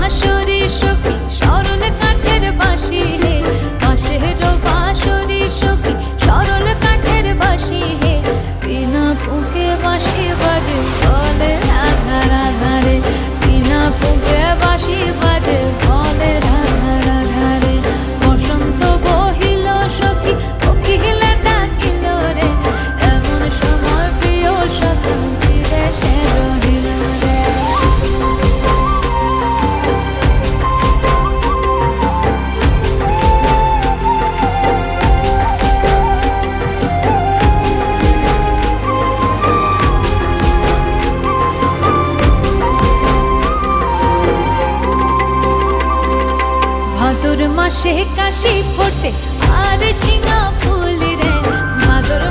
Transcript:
বাঁশরি সখী সরল কাঠের বাঁশি হে, বাঁশের বাঁশরি সখী সরল কাঠের বাঁশি হে, বিনা ফুঁকে বাঁশি বাজে বলে রাধা রাধা রে, বিনা ফুঁকে বাঁশি বাজে বলে রাধা রাধা রে। বসন্ত বহিল সখী কোকিলা ডাকিল রে, এমন সময় প্রিয় সখী বিদেশে রহিল রে। ভাদর মাসে কাশি ফোটে আর ঝিঙা ফুল রে, ভাদর